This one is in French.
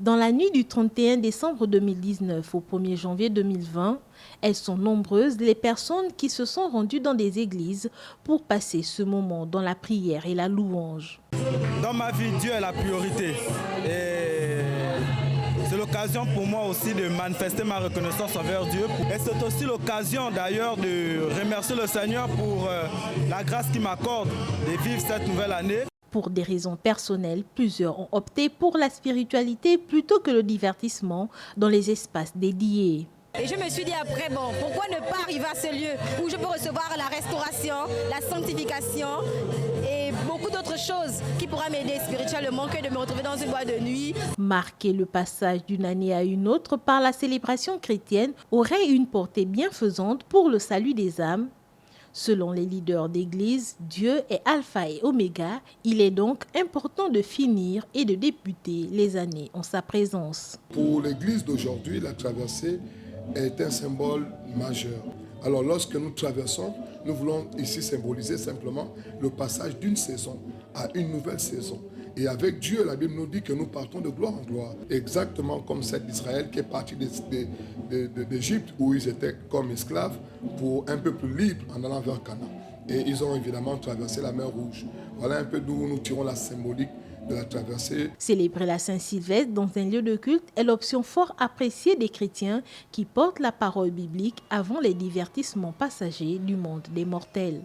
Dans la nuit du 31 décembre 2019 au 1er janvier 2020, elles sont nombreuses les personnes qui se sont rendues dans des églises pour passer ce moment dans la prière et la louange. Dans ma vie, Dieu est la priorité. Et c'est l'occasion pour moi aussi de manifester ma reconnaissance envers Dieu. Et c'est aussi l'occasion d'ailleurs de remercier le Seigneur pour la grâce qu'il m'accorde de vivre cette nouvelle année. Pour des raisons personnelles, plusieurs ont opté pour la spiritualité plutôt que le divertissement dans les espaces dédiés. Et je me suis dit après, bon, pourquoi ne pas arriver à ce lieu où je peux recevoir la restauration, la sanctification et beaucoup d'autres choses qui pourraient m'aider spirituellement que de me retrouver dans une boîte de nuit. Marquer le passage d'une année à une autre par la célébration chrétienne aurait une portée bienfaisante pour le salut des âmes. Selon les leaders d'église, Dieu est alpha et oméga. Il est donc important de finir et de débuter les années en sa présence. Pour l'église d'aujourd'hui, la traversée est un symbole majeur. Alors lorsque nous traversons, nous voulons ici symboliser simplement le passage d'une saison à une nouvelle saison. Et avec Dieu, la Bible nous dit que nous partons de gloire en gloire. Exactement comme celle d'Israël qui est partie d'Égypte où ils étaient comme esclaves pour un peu plus libres en allant vers Canaan. Et ils ont évidemment traversé la mer Rouge. Voilà un peu d'où nous tirons la symbolique de la traversée. Célébrer la Saint-Sylvestre dans un lieu de culte est l'option fort appréciée des chrétiens qui portent la parole biblique avant les divertissements passagers du monde des mortels.